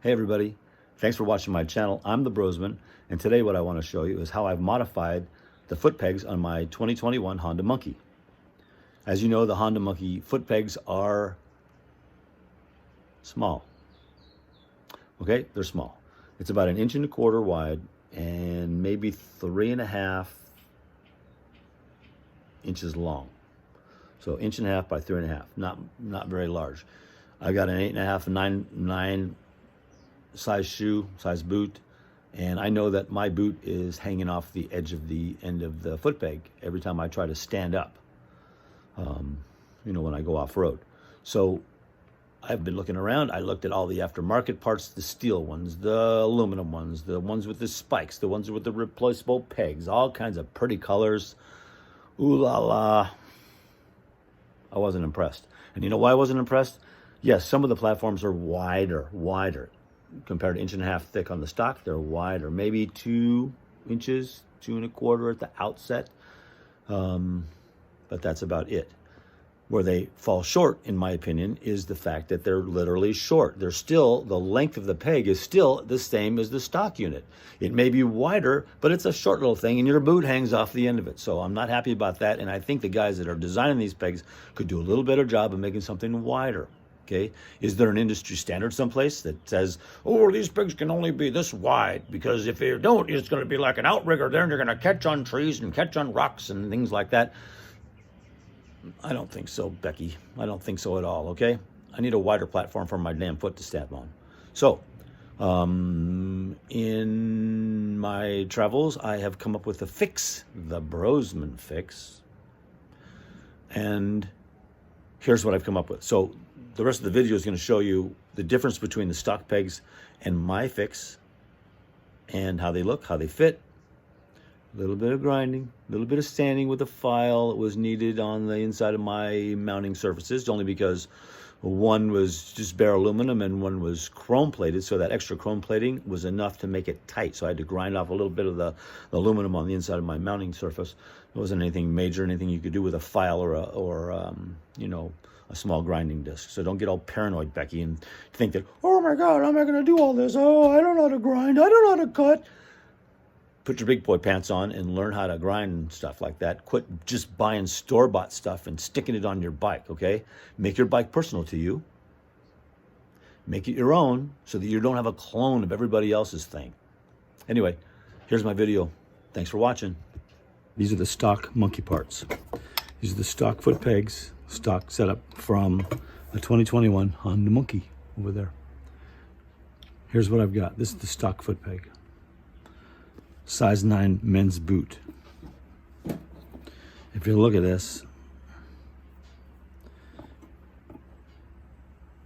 Hey everybody, thanks for watching my channel. I'm the Brosman, and today what I want to show you is how I've modified the foot pegs on my 2021 Honda Monkey. As you know, the Honda Monkey foot pegs are small. Okay, they're small. It's about 1.25 inches wide and maybe 3.5 inches long. So 1.5 inches by 3.5, not very large. I got an 8.5, 9 size shoe, size boot, and I know that my boot is hanging off the edge of the end of the foot peg every time I try to stand up, when I go off-road. So I've been looking around. I looked at all the aftermarket parts, the steel ones, the aluminum ones, the ones with the spikes, the ones with the replaceable pegs, all kinds of pretty colors. Ooh la la. I wasn't impressed. And you know why I wasn't impressed? Yes, some of the platforms are wider. Compared to 1.5 inches thick on the stock, they're wider, maybe 2 inches, 2.25 at the outset. But that's about it. Where they fall short, in my opinion, is the fact that they're literally short. They're still, the length of the peg is still the same as the stock unit. It may be wider, but it's a short little thing, and your boot hangs off the end of it. So I'm not happy about that, and I think the guys that are designing these pegs could do a little better job of making something wider. Okay, is there an industry standard someplace that says, oh, these pegs can only be this wide, because if you don't, it's going to be like an outrigger there, and you're going to catch on trees and catch on rocks and things like that? I don't think so, Becky. I don't think so at all, okay? I need a wider platform for my damn foot to stand on. So, in my travels, I have come up with a fix, the Brosman fix. And here's what I've come up with. So, the rest of the video is going to show you the difference between the stock pegs and my fix, and how they look, how they fit. A little bit of grinding, a little bit of sanding with a file that was needed on the inside of my mounting surfaces, only because one was just bare aluminum and one was chrome plated, so that extra chrome plating was enough to make it tight. So I had to grind off a little bit of the aluminum on the inside of my mounting surface. It wasn't anything major, anything you could do with a file or a small grinding disc. So don't get all paranoid, Becky, and think that, oh my God, how am I going to do all this? Oh, I don't know how to grind. I don't know how to cut. Put your big boy pants on and learn how to grind and stuff like that. Quit just buying store-bought stuff and sticking it on your bike, okay? Make your bike personal to you. Make it your own so that you don't have a clone of everybody else's thing. Anyway, here's my video. Thanks for watching. These are the stock monkey parts. These are the stock foot pegs, stock setup from a 2021 Honda Monkey over there. Here's what I've got. This is the stock foot peg. Size 9 men's boot. If you look at this,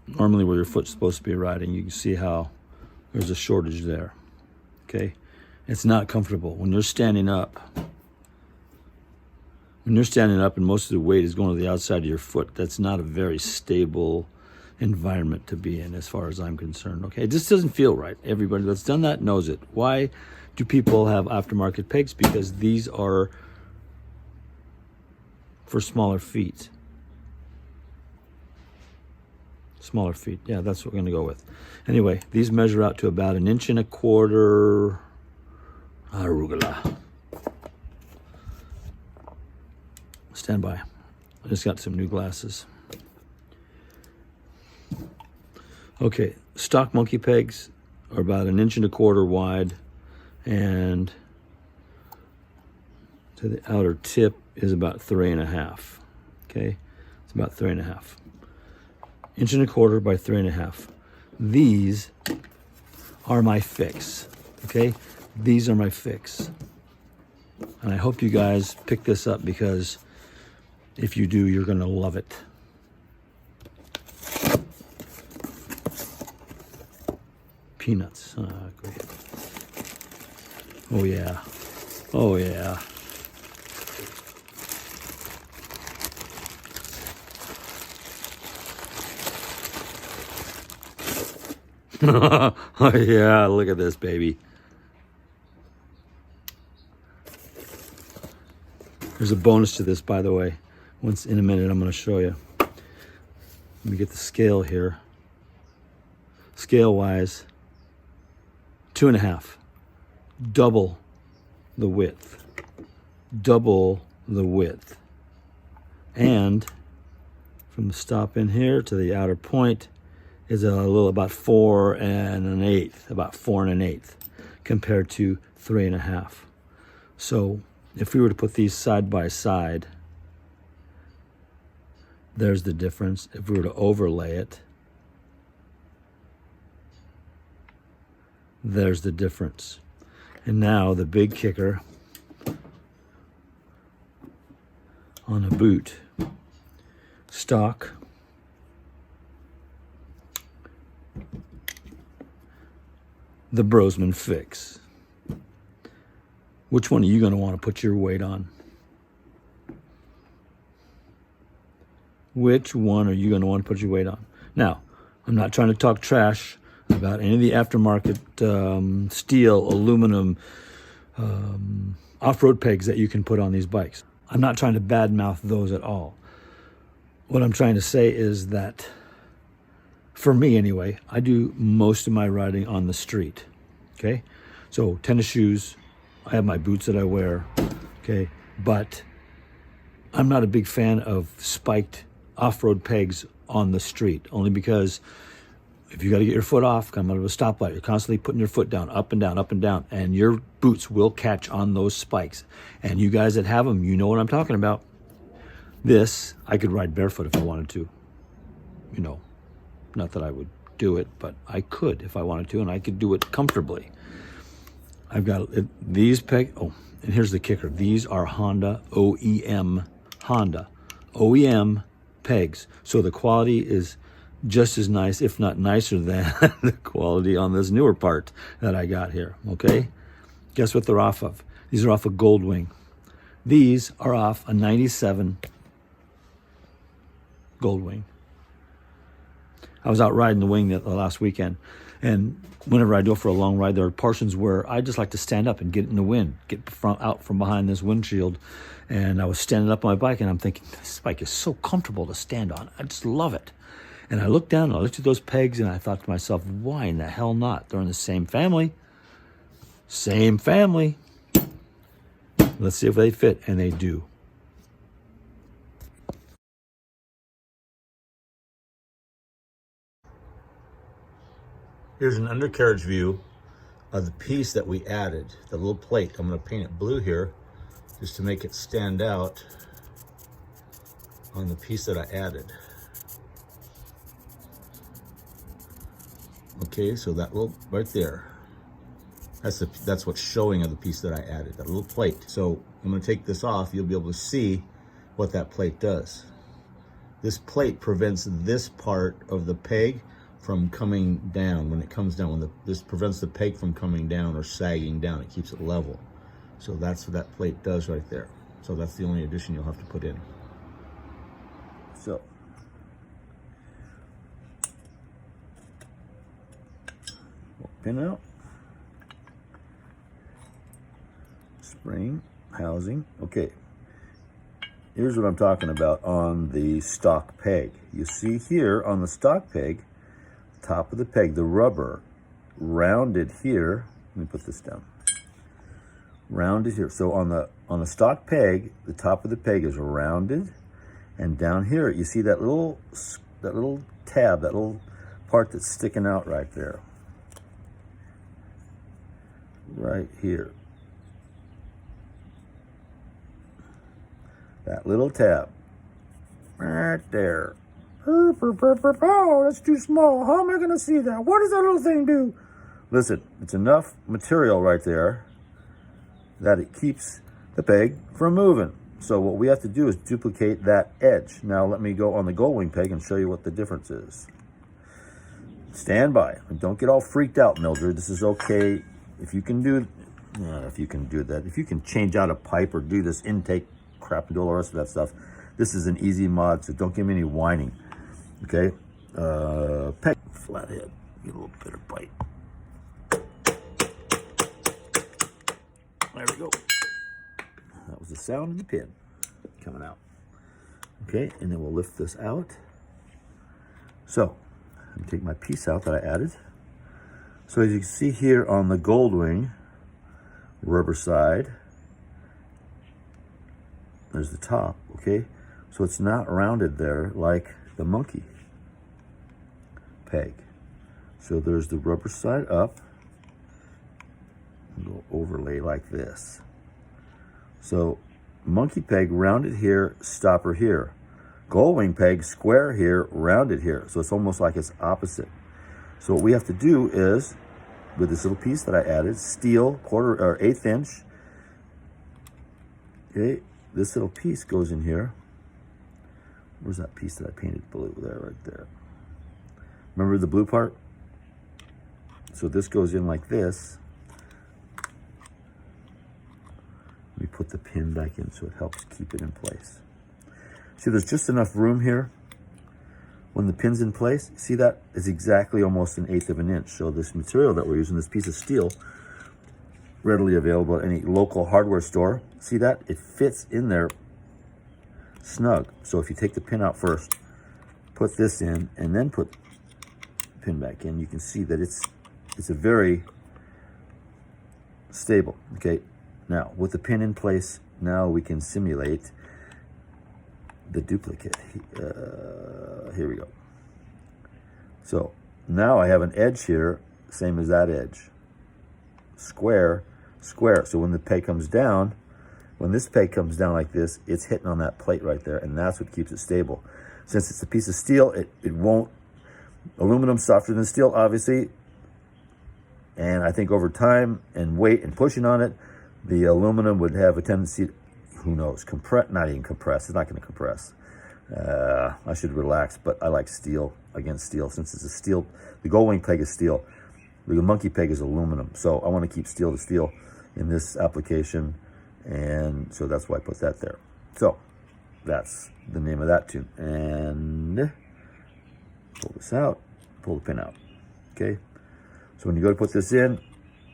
normally where your foot's supposed to be riding, you can see how there's a shortage there. Okay? It's not comfortable. When you're standing up, and most of the weight is going to the outside of your foot, that's not a very stable environment to be in as far as I'm concerned. Okay? It just doesn't feel right. Everybody that's done that knows it. Why do people have aftermarket pegs? Because these are for smaller feet. Smaller feet. Yeah, that's what we're going to go with. Anyway, these measure out to about 1.25 inches. Arugula. Stand by. I just got some new glasses. Okay, stock monkey pegs are about 1.25 inches wide, and to the outer tip is about 3.5. Okay, it's about 3.5. 1.25 inches by 3.5. These are my fix. Okay, these are my fix, and I hope you guys pick this up, because if you do, you're gonna love it. Peanuts. Great. Oh yeah. Oh yeah. Oh yeah, look at this baby. There's a bonus to this, by the way. Once in a minute, I'm going to show you. Let me get the scale here. Scale-wise, 2.5. Double the width. Double the width. And from the stop in here to the outer point is a little about 4 1/8, about 4 1/8, compared to 3.5. So if we were to put these side by side, there's the difference. If we were to overlay it, there's the difference. And now the big kicker on a boot. Stock, the Brosman fix. Which one are you going to want to put your weight on? Which one are you going to want to put your weight on? Now, I'm not trying to talk trash about any of the aftermarket steel, aluminum, off-road pegs that you can put on these bikes. I'm not trying to badmouth those at all. What I'm trying to say is that, for me anyway, I do most of my riding on the street, okay? So tennis shoes, I have my boots that I wear, okay? But I'm not a big fan of spiked off-road pegs on the street, only because if you got to get your foot off, come out of a stoplight, you're constantly putting your foot down, up and down, and your boots will catch on those spikes. And you guys that have them, you know what I'm talking about. This, I could ride barefoot if I wanted to. You know, not that I would do it, but I could if I wanted to, and I could do it comfortably. I've got these pegs. Oh, and here's the kicker. These are Honda OEM pegs. So the quality is just as nice, if not nicer than the quality on this newer part that I got here, okay? Guess what they're off of? These are off a Goldwing. These are off a 97 Goldwing. I was out riding the wing the last weekend, and whenever I go for a long ride, there are portions where I just like to stand up and get in the wind, get out from behind this windshield. And I was standing up on my bike, and I'm thinking, this bike is so comfortable to stand on. I just love it. And I looked down, and I looked at those pegs, and I thought to myself, why in the hell not? They're in the same family. Same family. Let's see if they fit, and they do. Here's an undercarriage view of the piece that we added, the little plate. I'm going to paint it blue here just to make it stand out on the piece that I added. Okay, so that little right there, that's what's showing of the piece that I added, that little plate. So I'm going to take this off. You'll be able to see what that plate does. This plate prevents this part of the peg from coming down. When it comes down, this prevents the peg from coming down or sagging down. It keeps it level. So that's what that plate does right there. So that's the only addition you'll have to put in. So pin out, spring, housing. Okay, here's what I'm talking about on the stock peg. You see here on the stock peg, top of the peg, the rubber rounded here. Let me put this down. Rounded here. So on the stock peg, the top of the peg is rounded, and down here you see that little tab, that little part that's sticking out right there. Right here. That little tab. Right there. Oh, that's too small. How am I going to see that? What does that little thing do? Listen, it's enough material right there that it keeps the peg from moving. So what we have to do is duplicate that edge. Now let me go on the Goldwing peg and show you what the difference is. Stand by. And don't get all freaked out, Mildred. This is okay. If you can do that, if you can change out a pipe or do this intake crap and do all the rest of that stuff, this is an easy mod, so don't give me any whining. Okay? Peg, flathead, get a little bit of bite. There we go. That was the sound of the pin coming out. Okay, and then we'll lift this out. So, I'm gonna take my piece out that I added. So as you can see here on the Goldwing rubber side, there's the top, okay? So it's not rounded there like the monkey peg. So there's the rubber side up, and go overlay like this. So monkey peg rounded here, stopper here. Goldwing peg square here, rounded here. So it's almost like it's opposite. So what we have to do is, with this little piece that I added, steel, 1/4 or 1/8 inch. Okay, this little piece goes in here. Where's that piece that I painted blue? There, right there. Remember the blue part? So this goes in like this. Let me put the pin back in so it helps keep it in place. See, there's just enough room here. When the pin's in place, see that is exactly almost 1/8 of an inch. So this material that we're using, this piece of steel, readily available at any local hardware store. See that? It fits in there snug. So if you take the pin out first, put this in, and then put the pin back in, you can see that it's a very stable. Okay, now with the pin in place, now we can simulate the duplicate. Here we go. So now I have an edge here, same as that edge. Square, square. So when the peg comes down, when this peg comes down like this, it's hitting on that plate right there, and that's what keeps it stable. Since it's a piece of steel, it won't, aluminum's softer than steel, obviously, and I think over time and weight and pushing on it, the aluminum would have a tendency, who knows, compress, not even compress, it's not gonna compress. I should relax, but I like steel against steel. Since it's a steel, the Goldwing peg is steel, the monkey peg is aluminum. So I want to keep steel to steel in this application, and so that's why I put that there. So that's the name of that tune. And pull this out, pull the pin out. Okay, so when you go to put this in,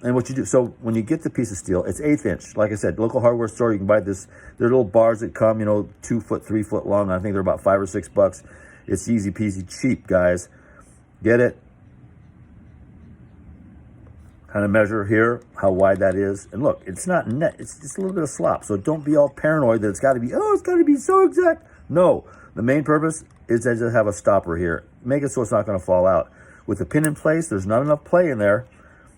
and what you do, so when you get the piece of steel, it's 1/8 inch. Like I said, local hardware store, you can buy this. There are little bars that come, 2 foot, 3 foot long. I think they're about $5 or $6. It's easy peasy, cheap, guys. Get it. Kind of measure here how wide that is, and look, it's not net. It's just a little bit of slop. So don't be all paranoid that it's got to be. Oh, it's got to be so exact. No, the main purpose is to just have a stopper here. Make it so it's not going to fall out. With the pin in place, there's not enough play in there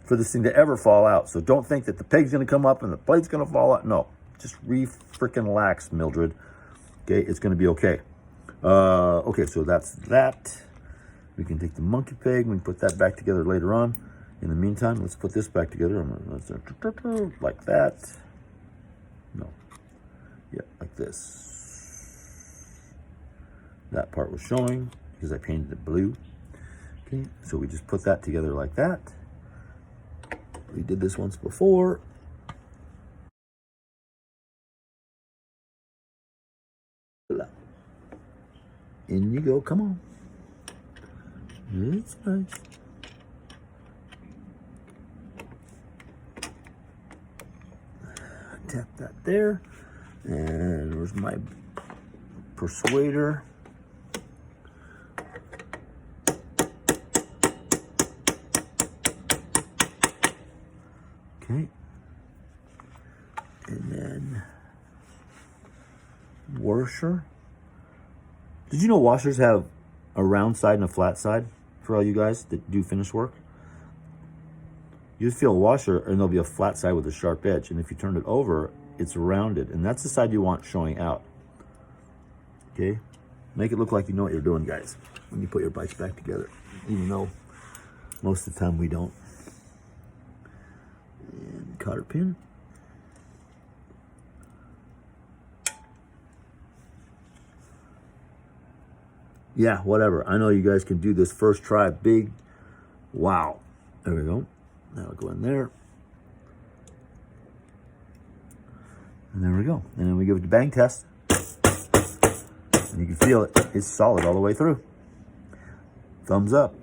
for this thing to ever fall out. So don't think that the peg's gonna come up and the plate's gonna fall out. No, just freaking-lax, Mildred. Okay, it's gonna be okay. Okay, so that's that. We can take the monkey peg, we can put that back together later on. In the meantime, let's put this back together. Like that. No. Yeah, like this. That part was showing because I painted it blue. Okay, so we just put that together like that. We did this once before. In you go, come on. It's nice. Tap that there. And there's my persuader. Okay, and then washer. Did you know washers have a round side and a flat side for all you guys that do finish work? You feel a washer and there'll be a flat side with a sharp edge, and if you turn it over, it's rounded, and that's the side you want showing out. Okay, make it look like you know what you're doing, guys, when you put your bikes back together, even though most of the time we don't. And cotter pin. Yeah, whatever. I know you guys can do this first try. Big. Wow. There we go. That'll go in there. And there we go. And then we give it a bang test. And you can feel it. It's solid all the way through. Thumbs up.